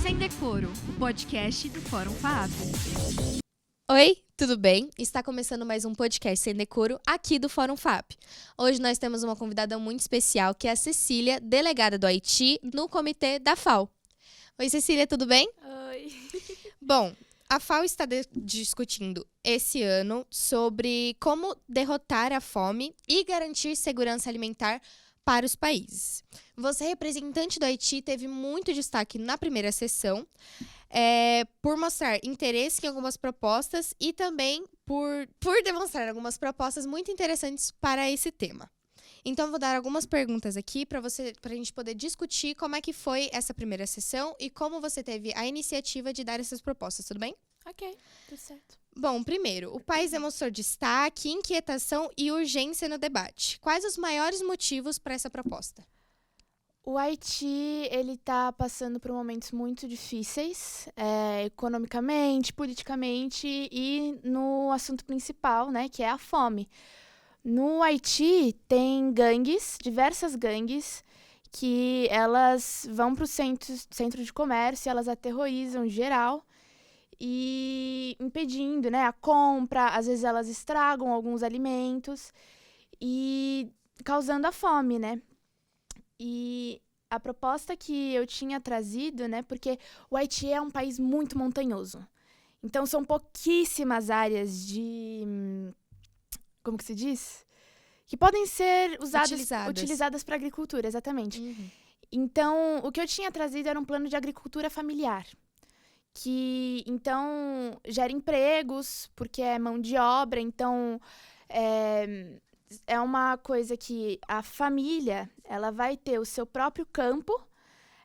Sem Decoro, o podcast do Fórum FAP. Oi, tudo bem? Está começando mais um podcast Sem Decoro aqui do Fórum FAP. Hoje nós temos uma convidada muito especial, que é a Cecília, delegada do Haiti no comitê da FAO. Oi, Cecília, tudo bem? Oi. Bom, a FAO está discutindo esse ano sobre como derrotar a fome e garantir segurança alimentar para os países. Você, representante do Haiti, teve muito destaque na primeira sessão, por mostrar interesse em algumas propostas e também por demonstrar algumas propostas muito interessantes para esse tema. Então, vou dar algumas perguntas aqui para a gente poder discutir como é que foi essa primeira sessão e como você teve a iniciativa de dar essas propostas, tudo bem? Ok, tudo certo. Bom, primeiro, o país demonstrou destaque, inquietação e urgência no debate. Quais os maiores motivos para essa proposta? O Haiti, ele tá passando por momentos muito difíceis, economicamente, politicamente e no assunto principal, né, que é a fome. No Haiti, tem gangues, diversas gangues, que elas vão para o centro de comércio, elas aterrorizam geral e impedindo, né, a compra, às vezes elas estragam alguns alimentos e causando a fome, né? E a proposta que eu tinha trazido, né, porque o Haiti é um país muito montanhoso. Então, são pouquíssimas áreas como que se diz? Que podem ser utilizadas para agricultura, exatamente. Uhum. Então, o que eu tinha trazido era um plano de agricultura familiar, que, então, gera empregos, porque é mão de obra, então, é uma coisa que a família, ela vai ter o seu próprio campo,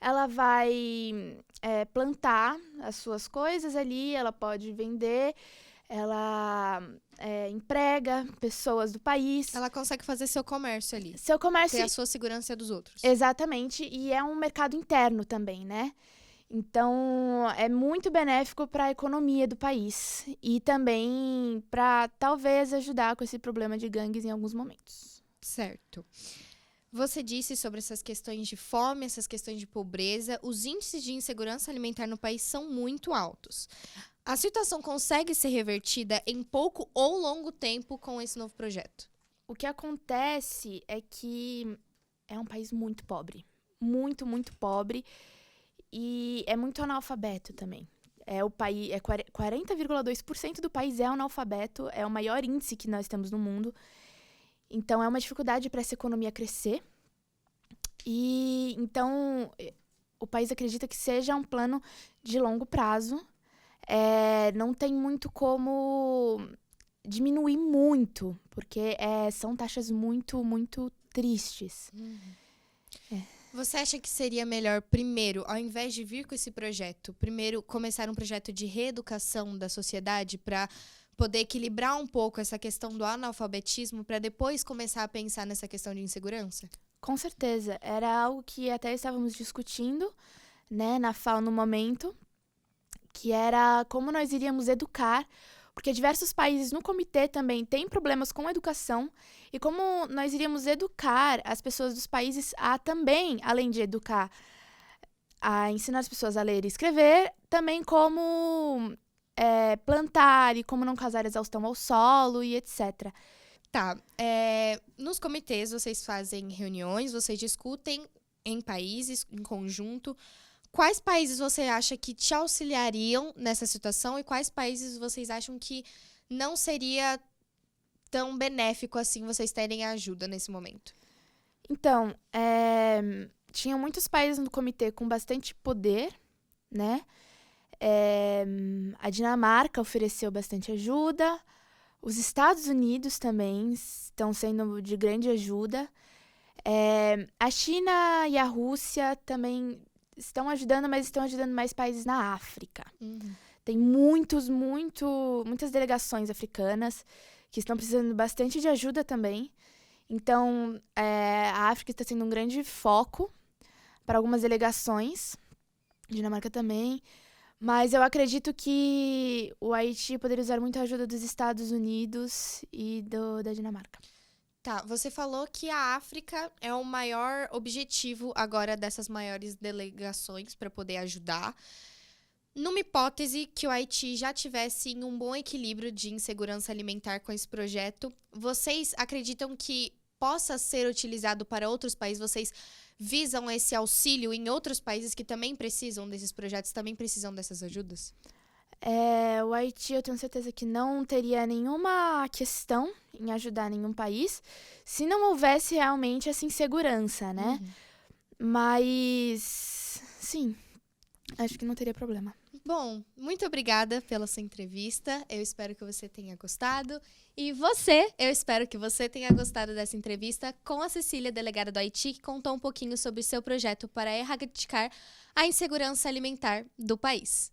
ela vai plantar as suas coisas ali, ela pode vender, ela emprega pessoas do país. Ela consegue fazer seu comércio ali. Seu comércio. Ter a sua segurança dos outros. Exatamente, e é um mercado interno também, né? Então, é muito benéfico para a economia do país e também para, talvez, ajudar com esse problema de gangues em alguns momentos. Certo. Você disse sobre essas questões de fome, essas questões de pobreza. Os índices de insegurança alimentar no país são muito altos. A situação consegue ser revertida em pouco ou longo tempo com esse novo projeto? O que acontece é que é um país muito pobre. Muito, muito pobre. E é muito analfabeto também. O país, 40,2% do país é analfabeto, é o maior índice que nós temos no mundo. Então, é uma dificuldade para essa economia crescer. E, então, o país acredita que seja um plano de longo prazo. Não tem muito como diminuir muito, porque são taxas muito, muito tristes. Você acha que seria melhor, primeiro, ao invés de vir com esse projeto, primeiro começar um projeto de reeducação da sociedade para poder equilibrar um pouco essa questão do analfabetismo para depois começar a pensar nessa questão de insegurança? Com certeza. Era algo que até estávamos discutindo, né, na FAO no momento, que era como nós iríamos educar, porque diversos países no comitê também têm problemas com a educação, e como nós iríamos educar as pessoas dos países a também, além de educar, a ensinar as pessoas a ler e escrever, também como plantar e como não causar exaustão ao solo e etc. Tá. Nos comitês, vocês fazem reuniões, vocês discutem em países, em conjunto. Quais países você acha que te auxiliariam nessa situação e quais países vocês acham que não seria tão benéfico assim vocês terem ajuda nesse momento? Então, tinham muitos países no comitê com bastante poder, né? A Dinamarca ofereceu bastante ajuda. Os Estados Unidos também estão sendo de grande ajuda. A China e a Rússia também estão ajudando, mas estão ajudando mais países na África. Uhum. Tem muitas delegações africanas que estão precisando bastante de ajuda também. Então, a África está sendo um grande foco para algumas delegações. Dinamarca também. Mas eu acredito que o Haiti poderia usar muito a ajuda dos Estados Unidos e da Dinamarca. Tá, você falou que a África é o maior objetivo agora dessas maiores delegações para poder ajudar. Numa hipótese que o Haiti já tivesse em um bom equilíbrio de insegurança alimentar com esse projeto, vocês acreditam que possa ser utilizado para outros países? Vocês visam esse auxílio em outros países que também precisam desses projetos, também precisam dessas ajudas? O Haiti, eu tenho certeza que não teria nenhuma questão em ajudar nenhum país se não houvesse realmente essa insegurança, né? Mas, sim, acho que não teria problema. Bom, muito obrigada pela sua entrevista. Eu espero que você tenha gostado. E você, eu espero que você tenha gostado dessa entrevista com a Cecília, delegada do Haiti, que contou um pouquinho sobre o seu projeto para erradicar a insegurança alimentar do país.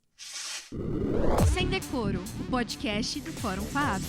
Sem Decoro, o podcast do Fórum FAAP.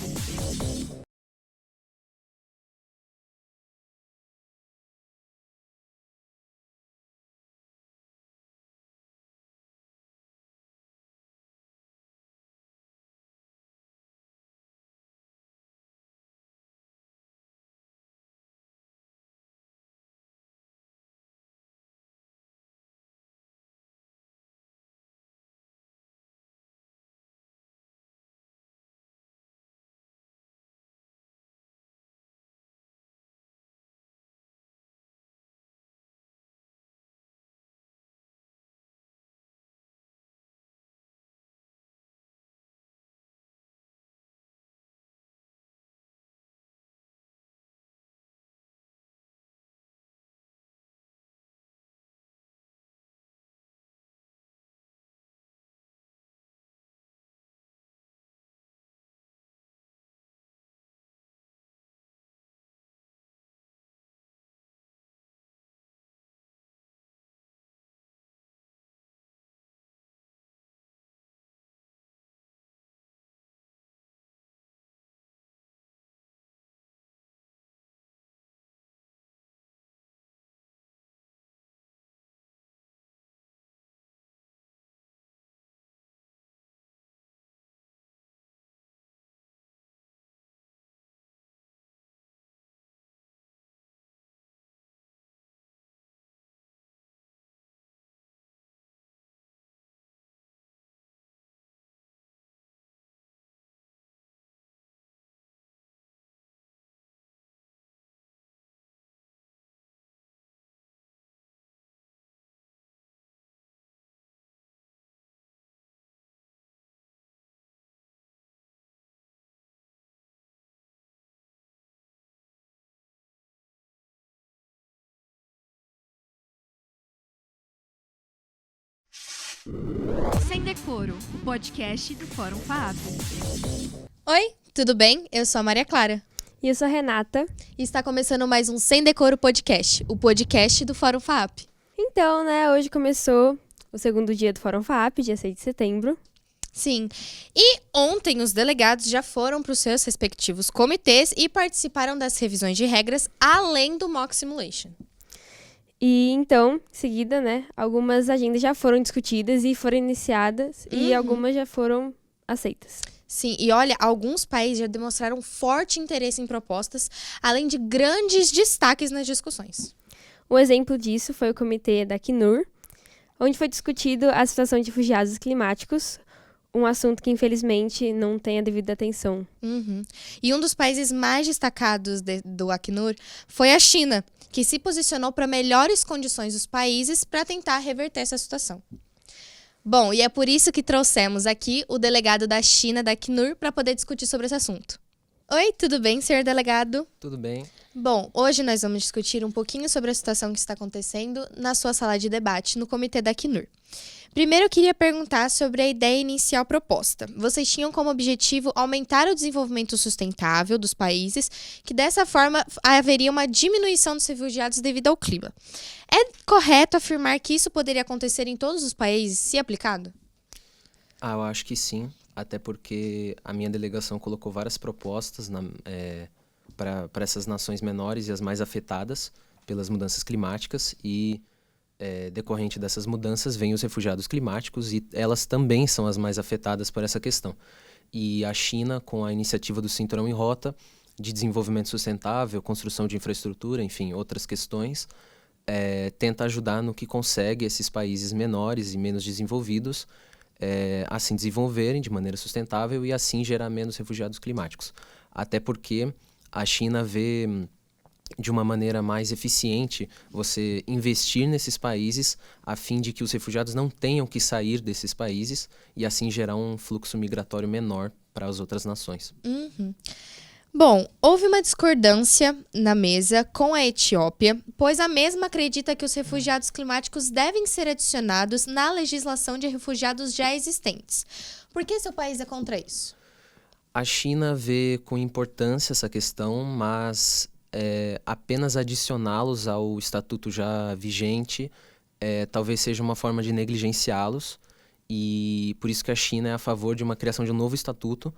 Sem Decoro, o podcast do Fórum FAAP. Oi, tudo bem? Eu sou a Maria Clara. E eu sou a Renata. E está começando mais um Sem Decoro Podcast, o podcast do Fórum FAAP. Então, né, hoje começou o segundo dia do Fórum FAAP, dia 6 de setembro. Sim. E ontem os delegados já foram para os seus respectivos comitês e participaram das revisões de regras, além do Mock Simulation. E então, em seguida, né, algumas agendas já foram discutidas e foram iniciadas e algumas já foram aceitas. Sim, e olha, alguns países já demonstraram forte interesse em propostas, além de grandes destaques nas discussões. Um exemplo disso foi o comitê da Acnur, onde foi discutido a situação de refugiados climáticos, um assunto que infelizmente não tem a devida atenção. E um dos países mais destacados do Acnur foi a China, que se posicionou para melhores condições dos países para tentar reverter essa situação. Bom, e é por isso que trouxemos aqui o delegado da China, da Acnur, para poder discutir sobre esse assunto. Oi, tudo bem, senhor delegado? Tudo bem. Bom, hoje nós vamos discutir um pouquinho sobre a situação que está acontecendo na sua sala de debate no comitê da Acnur. Primeiro, eu queria perguntar sobre a ideia inicial proposta. Vocês tinham como objetivo aumentar o desenvolvimento sustentável dos países, que dessa forma haveria uma diminuição dos refugiados devido ao clima. É correto afirmar que isso poderia acontecer em todos os países, se aplicado? Eu acho que sim, até porque a minha delegação colocou várias propostas para essas nações menores e as mais afetadas pelas mudanças climáticas e decorrente dessas mudanças vêm os refugiados climáticos e elas também são as mais afetadas por essa questão. E a China, com a iniciativa do Cinturão em Rota, de desenvolvimento sustentável, construção de infraestrutura, enfim, outras questões, tenta ajudar no que consegue esses países menores e menos desenvolvidos a se desenvolverem de maneira sustentável e assim gerar menos refugiados climáticos. Até porque a China vê de uma maneira mais eficiente você investir nesses países a fim de que os refugiados não tenham que sair desses países e assim gerar um fluxo migratório menor para as outras nações. Bom, houve uma discordância na mesa com a Etiópia, pois a mesma acredita que os refugiados climáticos devem ser adicionados na legislação de refugiados já existentes. Por que seu país é contra isso? A China vê com importância essa questão, mas apenas adicioná-los ao estatuto já vigente talvez seja uma forma de negligenciá-los, e por isso que a China é a favor de uma criação de um novo estatuto,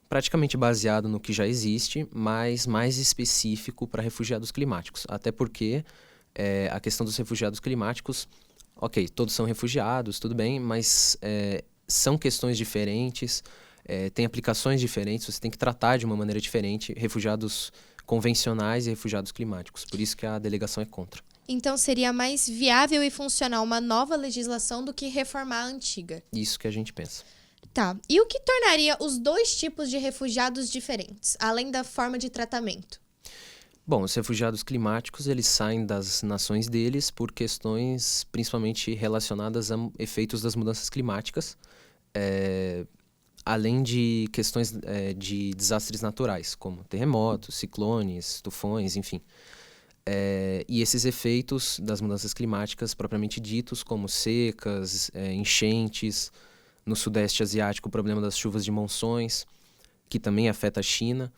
praticamente baseado no que já existe, mas mais específico para refugiados climáticos. Até porque a questão dos refugiados climáticos, ok, todos são refugiados, tudo bem, mas são questões diferentes, têm aplicações diferentes, você tem que tratar de uma maneira diferente refugiados convencionais e refugiados climáticos. Por isso que a delegação é contra. Então seria mais viável e funcional uma nova legislação do que reformar a antiga. Isso que a gente pensa. Tá. E o que tornaria os dois tipos de refugiados diferentes, além da forma de tratamento? Bom, os refugiados climáticos, eles saem das nações deles por questões principalmente relacionadas a efeitos das mudanças climáticas, além de questões de desastres naturais, como terremotos, ciclones, tufões, enfim. E esses efeitos das mudanças climáticas propriamente ditos, como secas, enchentes, no Sudeste Asiático o problema das chuvas de monções, que também afeta a China.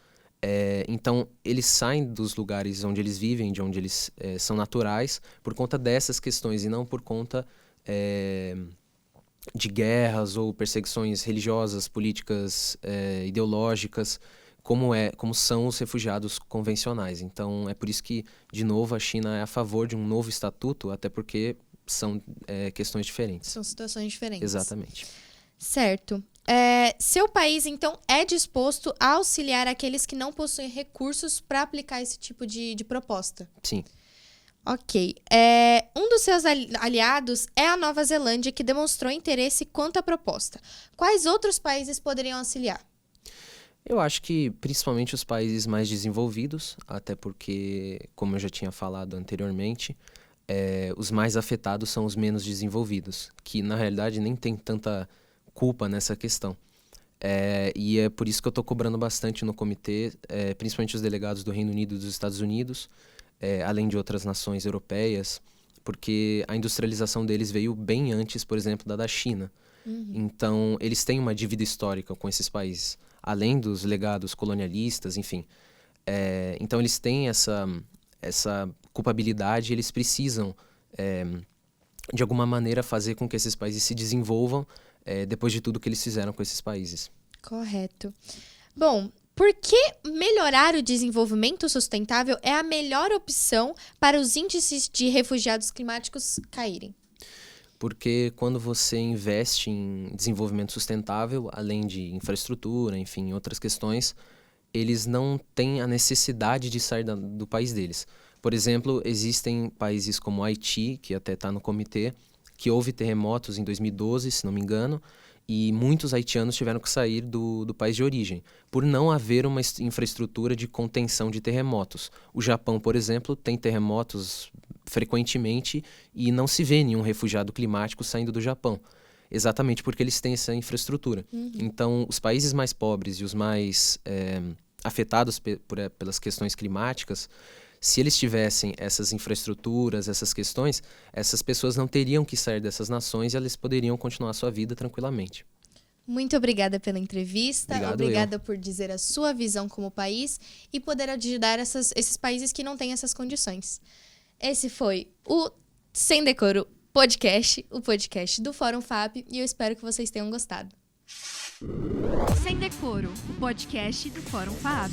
Então, eles saem dos lugares onde eles vivem, de onde eles são naturais, por conta dessas questões e não por conta de guerras ou perseguições religiosas, políticas, ideológicas, como são os refugiados convencionais. Então, é por isso que, de novo, a China é a favor de um novo estatuto, até porque são questões diferentes. São situações diferentes. Exatamente. Certo. Seu país, então, é disposto a auxiliar aqueles que não possuem recursos para aplicar esse tipo de proposta? Sim. Ok. Um dos seus aliados é a Nova Zelândia, que demonstrou interesse quanto à proposta. Quais outros países poderiam auxiliar? Eu acho que principalmente os países mais desenvolvidos, até porque, como eu já tinha falado anteriormente, os mais afetados são os menos desenvolvidos, que na realidade nem tem tanta culpa nessa questão. E é por isso que eu estou cobrando bastante no comitê, principalmente os delegados do Reino Unido e dos Estados Unidos, além de outras nações europeias, porque a industrialização deles veio bem antes, por exemplo, da China. Então, eles têm uma dívida histórica com esses países, além dos legados colonialistas, enfim. Então, eles têm essa culpabilidade, eles precisam, de alguma maneira, fazer com que esses países se desenvolvam depois de tudo que eles fizeram com esses países. Correto. Bom, por que melhorar o desenvolvimento sustentável é a melhor opção para os índices de refugiados climáticos caírem? Porque quando você investe em desenvolvimento sustentável, além de infraestrutura, enfim, outras questões, eles não têm a necessidade de sair do país deles. Por exemplo, existem países como Haiti, que até está no comitê, que houve terremotos em 2012, se não me engano, e muitos haitianos tiveram que sair do país de origem, por não haver uma infraestrutura de contenção de terremotos. O Japão, por exemplo, tem terremotos frequentemente e não se vê nenhum refugiado climático saindo do Japão, exatamente porque eles têm essa infraestrutura. Então, os países mais pobres e os mais afetados pelas questões climáticas, se eles tivessem essas infraestruturas, essas questões, essas pessoas não teriam que sair dessas nações e elas poderiam continuar a sua vida tranquilamente. Muito obrigada pela entrevista. Obrigada por dizer a sua visão como país e poder ajudar esses países que não têm essas condições. Esse foi o Sem Decoro Podcast, o podcast do Fórum FAP, e eu espero que vocês tenham gostado. Sem Decoro, o podcast do Fórum FAP.